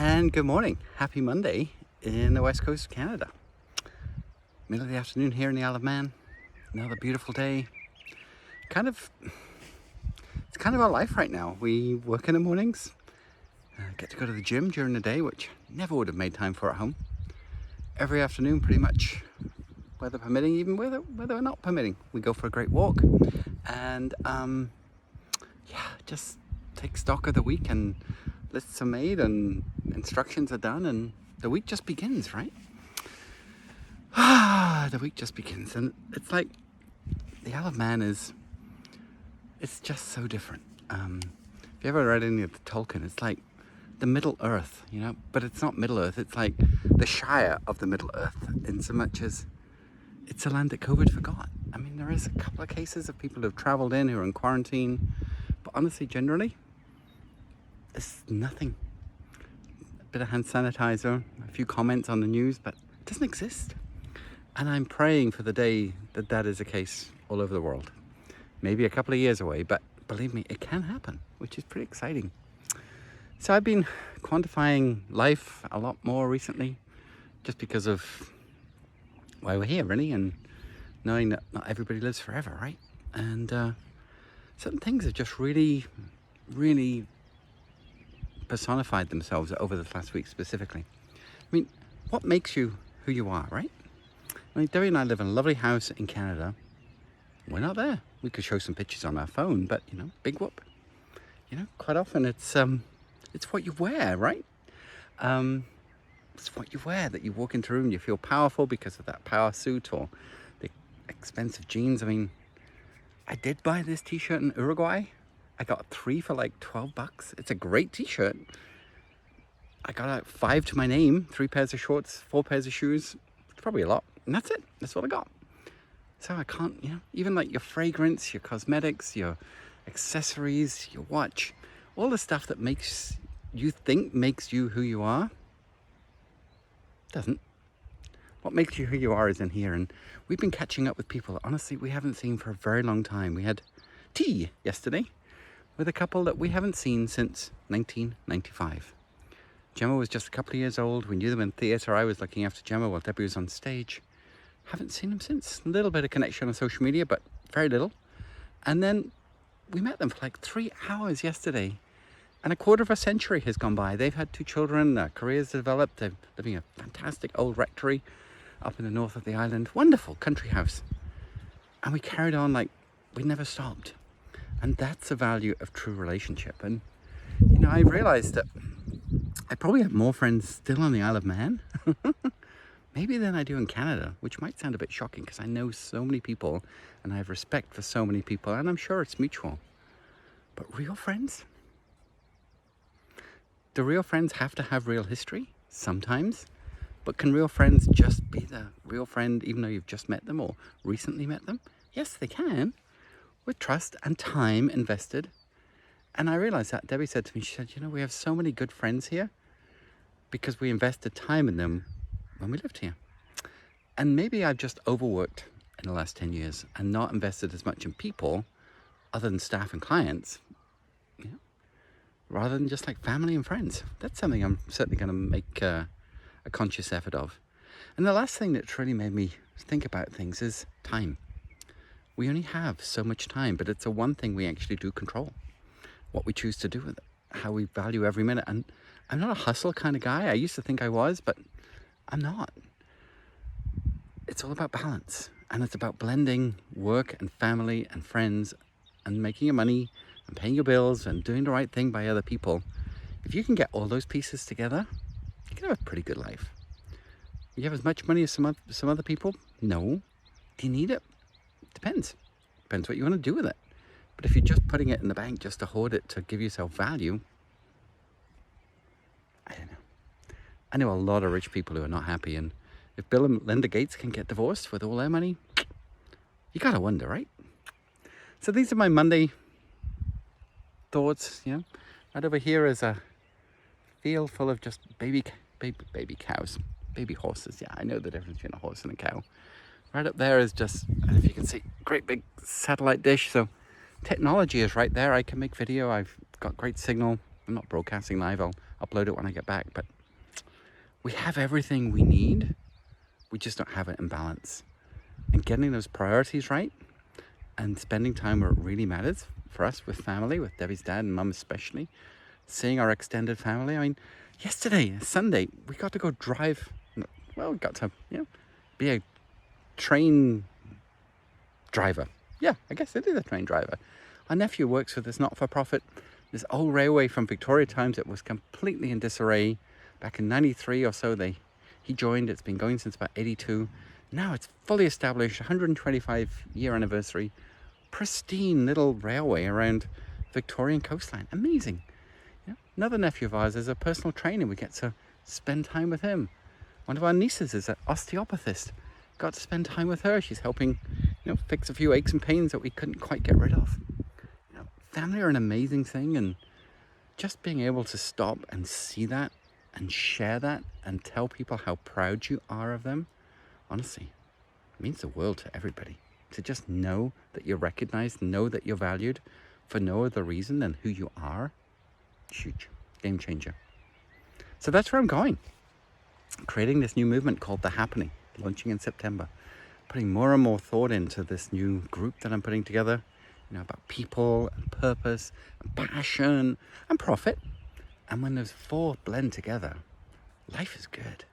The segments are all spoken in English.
And good morning. Happy Monday in the west coast of Canada. Middle of the afternoon here in the Isle of Man. Another beautiful day. It's kind of our life right now. We work in the mornings, get to go to the gym during the day, which never would have made time for at home. Every afternoon, pretty much, weather permitting, even weather or not permitting, we go for a great walk. And just take stock of the week, and lists are made and instructions are done, and the week just begins, right? The week just begins, and it's like the Isle of Man it's just so different. If you ever read any of the Tolkien, it's like the Middle Earth, but it's not Middle Earth, it's like the Shire of the Middle Earth, in so much as it's a land that COVID forgot. I mean, there is a couple of cases of people who've traveled in who are in quarantine, but honestly, generally, it's nothing. A bit of hand sanitizer, a few comments on the news, but it doesn't exist. And I'm praying for the day that is the case all over the world. Maybe a couple of years away, but believe me, it can happen, which is pretty exciting. So I've been quantifying life a lot more recently, just because of why we're here, really, and knowing that not everybody lives forever, right? And certain things have just really, really personified themselves over the last week specifically. I mean, what makes you who you are, right? I mean, Debbie and I live in a lovely house in Canada. We're not there. We could show some pictures on our phone, but big whoop. Quite often it's what you wear, right? It's what you wear that you walk into a room, you feel powerful because of that power suit or the expensive jeans. I mean, I did buy this t-shirt in Uruguay. I got 3 for like $12. It's a great t-shirt. I got out 5 to my name, 3 pairs of shorts, 4 pairs of shoes. It's probably a lot. And that's it. That's what I got. So I can't, even like your fragrance, your cosmetics, your accessories, your watch, all the stuff that makes you who you are, doesn't. What makes you who you are is in here. And we've been catching up with people, honestly, we haven't seen for a very long time. We had tea yesterday with a couple that we haven't seen since 1995. Gemma was just a couple of years old. We knew them in theatre. I was looking after Gemma while Debbie was on stage. Haven't seen them since. A little bit of connection on social media, but very little. And then we met them for like 3 hours yesterday. And a quarter of a century has gone by. They've had 2 children, their careers developed. They're living in a fantastic old rectory up in the north of the island. Wonderful country house. And we carried on like we never stopped. And that's the value of true relationship. And, I realized that I probably have more friends still on the Isle of Man, maybe than I do in Canada, which might sound a bit shocking because I know so many people and I have respect for so many people, and I'm sure it's mutual. But real friends? Do real friends have to have real history? Sometimes. But can real friends just be the real friend even though you've just met them or recently met them? Yes, they can, with trust and time invested. And I realized that. Debbie said to me, she said, we have so many good friends here because we invested time in them when we lived here. And maybe I've just overworked in the last 10 years and not invested as much in people other than staff and clients, rather than just like family and friends. That's something I'm certainly going to make a conscious effort of. And the last thing that's really made me think about things is time. We only have so much time, but it's the one thing we actually do control. What we choose to do with it, how we value every minute. And I'm not a hustle kind of guy. I used to think I was, but I'm not. It's all about balance. And it's about blending work and family and friends and making your money and paying your bills and doing the right thing by other people. If you can get all those pieces together, you can have a pretty good life. You have as much money as some other people? No. Do you need it? Depends. Depends what you want to do with it. But if you're just putting it in the bank just to hoard it, to give yourself value, I don't know. I know a lot of rich people who are not happy, and if Bill and Linda Gates can get divorced with all their money, you gotta wonder, right? So these are my Monday thoughts. Right over here is a field full of just baby cows, baby horses. Yeah, I know the difference between a horse and a cow. Right up there is just, I don't know if you can see, great big satellite dish. So technology is right there. I can make video. I've got great signal. I'm not broadcasting live. I'll upload it when I get back. But we have everything we need. We just don't have it in balance. And getting those priorities right and spending time where it really matters for us with family, with Debbie's dad and mum especially, seeing our extended family. I mean, yesterday, Sunday, we got to go drive. Well, we got to, be a train driver. Yeah, I guess it is a train driver. Our nephew works for this not-for-profit, this old railway from Victoria times. It was completely in disarray. Back in 93 or so, he joined. It's been going since about 82. Now it's fully established, 125-year anniversary, pristine little railway around Victorian coastline. Amazing. Another nephew of ours is a personal trainer. We get to spend time with him. One of our nieces is an osteopathist. Got to spend time with her. She's helping, fix a few aches and pains that we couldn't quite get rid of. Family are an amazing thing, and just being able to stop and see that and share that and tell people how proud you are of them, honestly, it means the world to everybody. To just know that you're recognized, know that you're valued for no other reason than who you are, huge, game changer. So that's where I'm going. Creating this new movement called The Happening, launching in September. Putting more and more thought into this new group that I'm putting together, about people and purpose and passion and profit. And when those four blend together, life is good.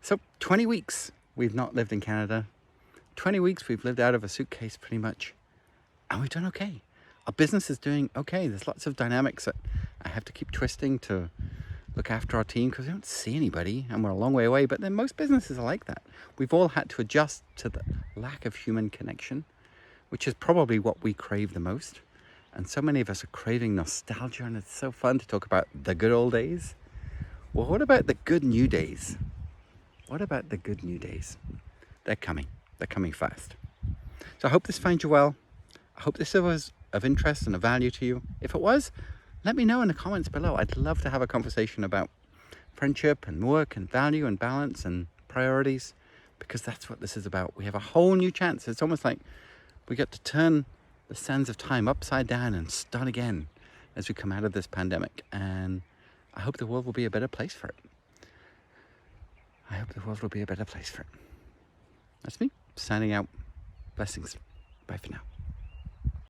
So 20 weeks we've not lived in Canada. 20 weeks we've lived out of a suitcase pretty much. And we've done okay. Our business is doing okay. There's lots of dynamics that I have to keep twisting to look after our team because we don't see anybody and we're a long way away. But then most businesses are like that. We've all had to adjust to the lack of human connection, which is probably what we crave the most. And so many of us are craving nostalgia, and it's so fun to talk about the good old days. Well, what about the good new days? What about the good new days? They're coming. They're coming fast. So I hope this finds you well. I hope this was of interest and of value to you. If it was, let me know in the comments below. I'd love to have a conversation about friendship and work and value and balance and priorities, because that's what this is about. We have a whole new chance. It's almost like we get to turn the sands of time upside down and start again as we come out of this pandemic. And I hope the world will be a better place for it. I hope the world will be a better place for it. That's me, signing out. Blessings. Bye for now.